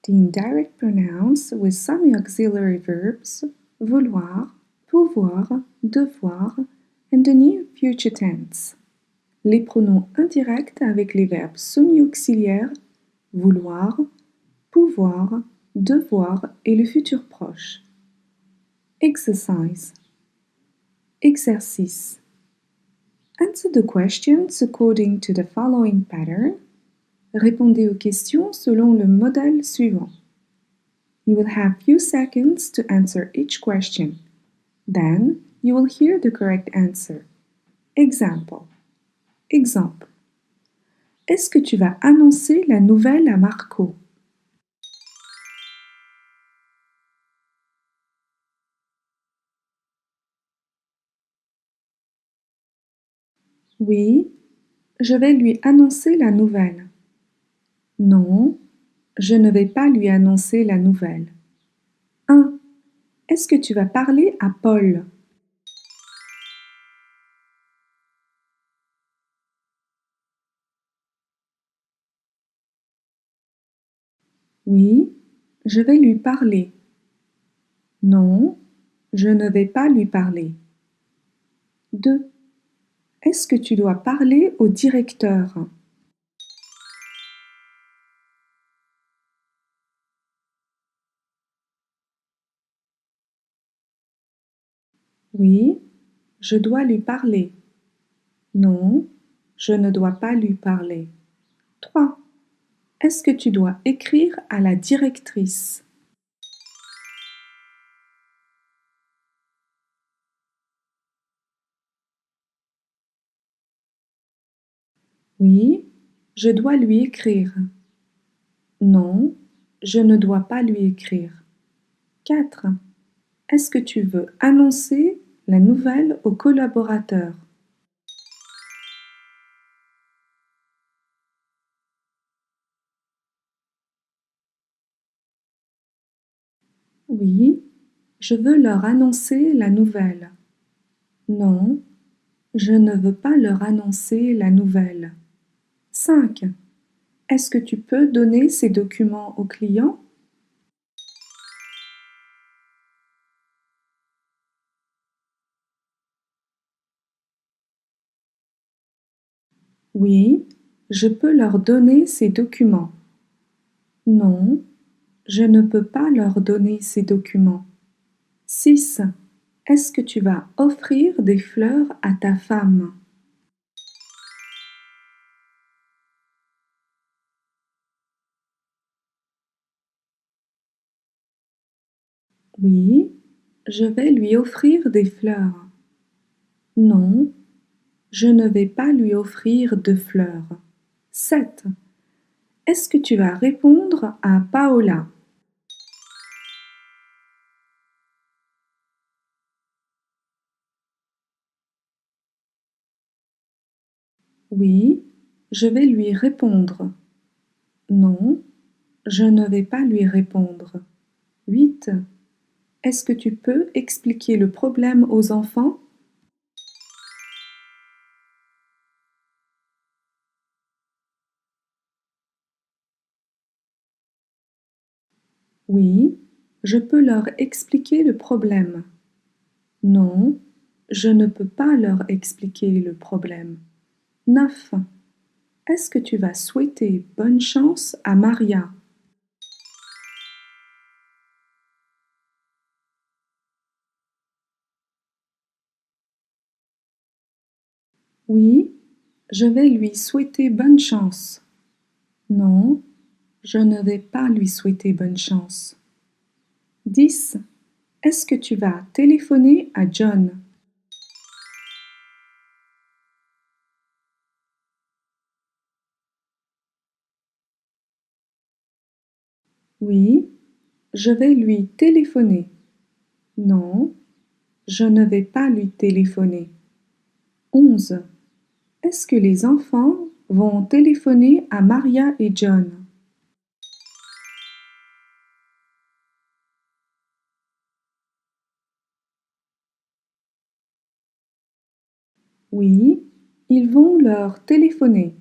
The indirect pronouns with semi-auxiliary verbs vouloir, pouvoir, devoir and the new future tense. Les pronoms indirects avec les verbes semi-auxiliaires vouloir, pouvoir, devoir et le futur proche. Exercise. Exercice. Answer the questions according to the following pattern. Répondez aux questions selon le modèle suivant. You will have few seconds to answer each question. Then you will hear the correct answer. Example. Exemple. Est-ce que tu vas annoncer la nouvelle à Marco? Oui, je vais lui annoncer la nouvelle. Non, je ne vais pas lui annoncer la nouvelle. 1. Est-ce que tu vas parler à Paul? Oui, je vais lui parler. Non, je ne vais pas lui parler. 2. Est-ce que tu dois parler au directeur? Oui, je dois lui parler. Non, je ne dois pas lui parler. 3. Est-ce que tu dois écrire à la directrice? Oui, je dois lui écrire. Non, je ne dois pas lui écrire. 4. Est-ce que tu veux annoncer la nouvelle aux collaborateurs? Oui, je veux leur annoncer la nouvelle. Non, je ne veux pas leur annoncer la nouvelle. 5. Est-ce que tu peux donner ces documents au client? Oui, je peux leur donner ces documents. Non, je ne peux pas leur donner ces documents. 6. Est-ce que tu vas offrir des fleurs à ta femme? Oui, je vais lui offrir des fleurs. Non, je ne vais pas lui offrir de fleurs. 7. Est-ce que tu vas répondre à Paola? Oui, je vais lui répondre. Non, je ne vais pas lui répondre. 8. Est-ce que tu peux expliquer le problème aux enfants? Oui, je peux leur expliquer le problème. Non, je ne peux pas leur expliquer le problème. 9. Est-ce que tu vas souhaiter bonne chance à Maria? Oui, je vais lui souhaiter bonne chance. Non, je ne vais pas lui souhaiter bonne chance. 10. Est-ce que tu vas téléphoner à John? Oui, je vais lui téléphoner. Non, je ne vais pas lui téléphoner. 11. Est-ce que les enfants vont téléphoner à Maria et John? Oui, ils vont leur téléphoner.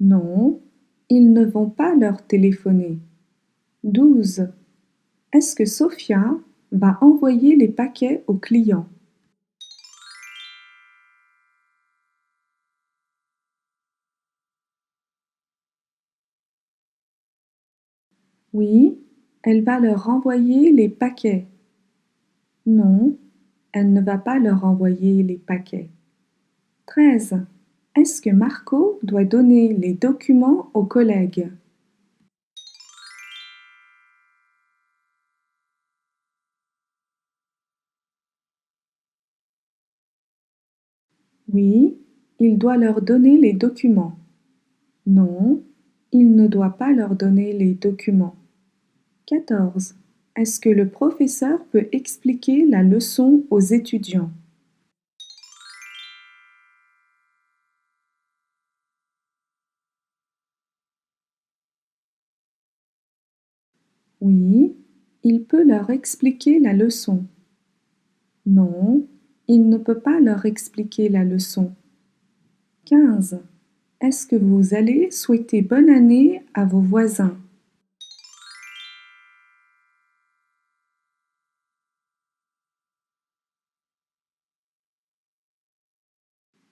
Non, ils ne vont pas leur téléphoner. 12. Est-ce que Sophia va envoyer les paquets aux clients? Oui, elle va leur envoyer les paquets. Non, elle ne va pas leur envoyer les paquets. 13. Est-ce que Marco doit donner les documents aux collègues? Oui, il doit leur donner les documents. Non, il ne doit pas leur donner les documents. 14. Est-ce que le professeur peut expliquer la leçon aux étudiants? Oui, il peut leur expliquer la leçon. Non, il ne peut pas leur expliquer la leçon. 15. Est-ce que vous allez souhaiter bonne année à vos voisins?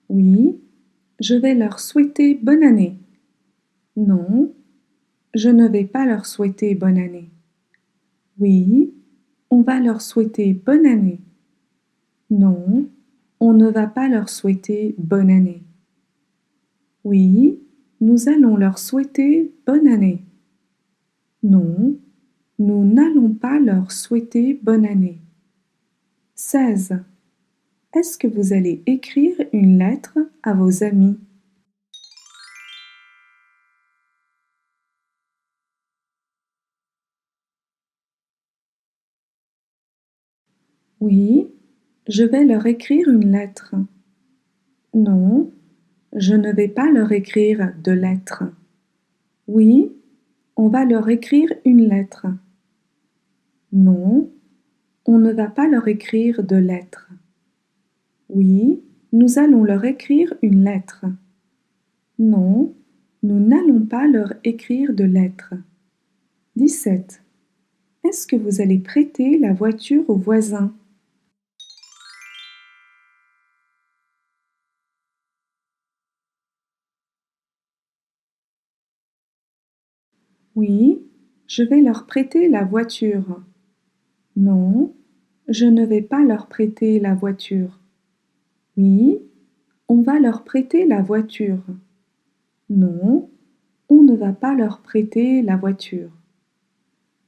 Oui, je vais leur souhaiter bonne année. Non, je ne vais pas leur souhaiter bonne année. Oui, on va leur souhaiter bonne année. Non, on ne va pas leur souhaiter bonne année. Oui, nous allons leur souhaiter bonne année. Non, nous n'allons pas leur souhaiter bonne année. 16. Est-ce que vous allez écrire une lettre à vos amis? Oui, je vais leur écrire une lettre. Non, je ne vais pas leur écrire de lettre. Oui, on va leur écrire une lettre. Non, on ne va pas leur écrire de lettre. Oui, nous allons leur écrire une lettre. Non, nous n'allons pas leur écrire de lettre. 17. Est-ce que vous allez prêter la voiture au voisin? Oui, je vais leur prêter la voiture. Non, je ne vais pas leur prêter la voiture. Oui, on va leur prêter la voiture. Non, on ne va pas leur prêter la voiture.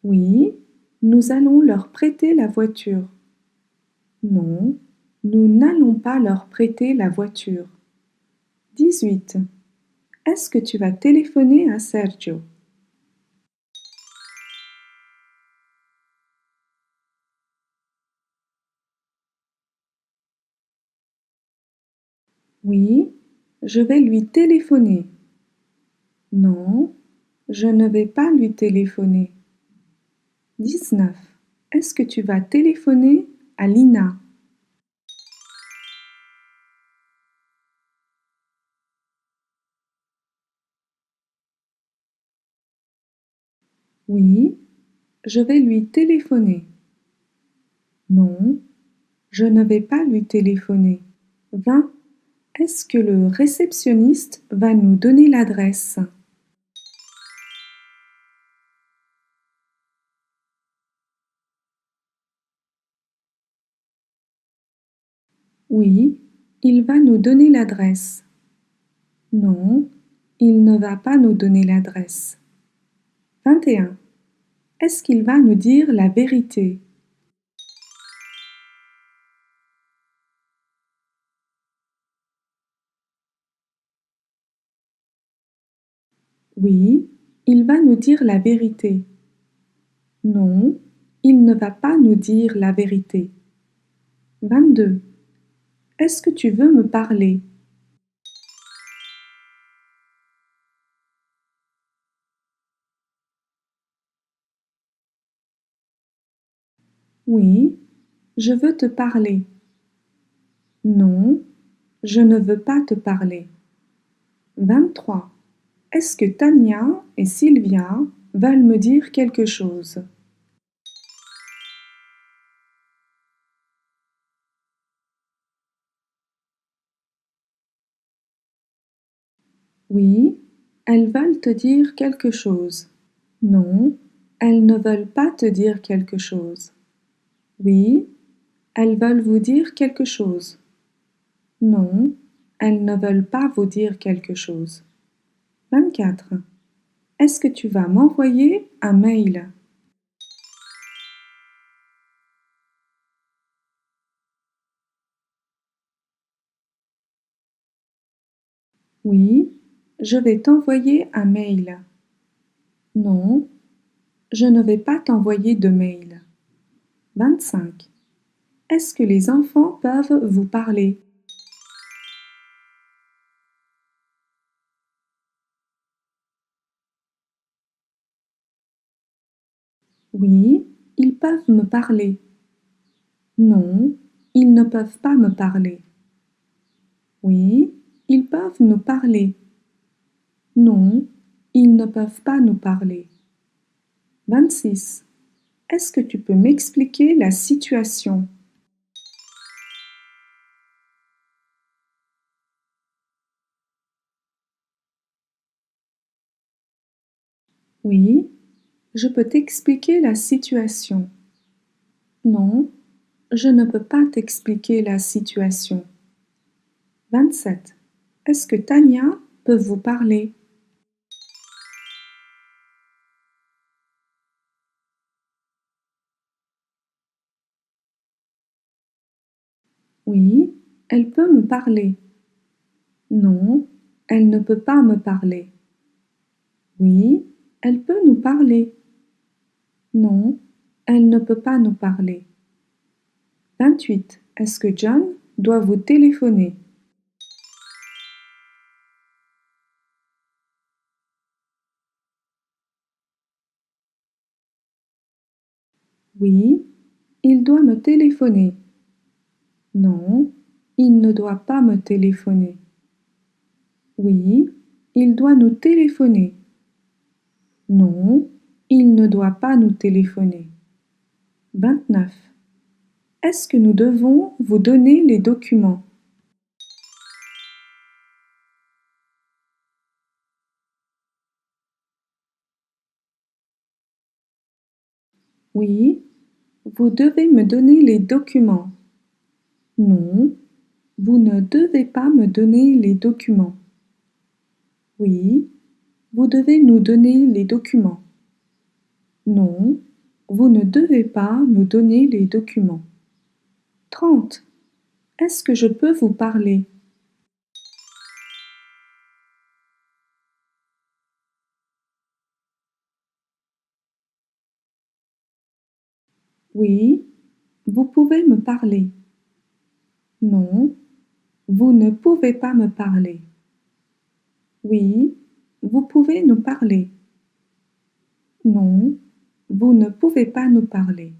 Oui, nous allons leur prêter la voiture. Non, nous n'allons pas leur prêter la voiture. 18. Est-ce que tu vas téléphoner à Sergio? Oui, je vais lui téléphoner. Non, je ne vais pas lui téléphoner. 19. Est-ce que tu vas téléphoner à Lina? Oui, je vais lui téléphoner. Non, je ne vais pas lui téléphoner. 20. Est-ce que le réceptionniste va nous donner l'adresse? Oui, il va nous donner l'adresse. Non, il ne va pas nous donner l'adresse. 21. Est-ce qu'il va nous dire la vérité? Oui, il va nous dire la vérité. Non, il ne va pas nous dire la vérité. 22. Est-ce que tu veux me parler? Oui, je veux te parler. Non, je ne veux pas te parler. 23. Est-ce que Tania et Sylvia veulent me dire quelque chose. Oui, elles veulent te dire quelque chose. Non, elles ne veulent pas te dire quelque chose. Oui, elles veulent vous dire quelque chose. Non, elles ne veulent pas vous dire quelque chose. 24. Est-ce que tu vas m'envoyer un mail? Oui, je vais t'envoyer un mail. Non, je ne vais pas t'envoyer de mail. 25. Est-ce que les enfants peuvent vous parler? Oui, ils peuvent me parler. Non, ils ne peuvent pas me parler. Oui, ils peuvent nous parler. Non, ils ne peuvent pas nous parler. 26. Est-ce que tu peux m'expliquer la situation? Oui, je peux t'expliquer la situation. Non, je ne peux pas t'expliquer la situation. 27. Est-ce que Tania peut vous parler? Oui, elle peut me parler. Non, elle ne peut pas me parler. Oui, elle peut nous parler. Non, elle ne peut pas nous parler. 28. Est-ce que John doit vous téléphoner? Oui, il doit me téléphoner. Non, il ne doit pas me téléphoner. Oui, il doit nous téléphoner. Non, il ne doit pas nous téléphoner. 29. Est-ce que nous devons vous donner les documents? Oui, vous devez me donner les documents. Non, vous ne devez pas me donner les documents. Oui, vous devez nous donner les documents. Non, vous ne devez pas nous donner les documents. 30. Est-ce que je peux vous parler? Oui, vous pouvez me parler. Non, vous ne pouvez pas me parler. Oui, vous pouvez nous parler. Non, vous ne pouvez pas nous parler.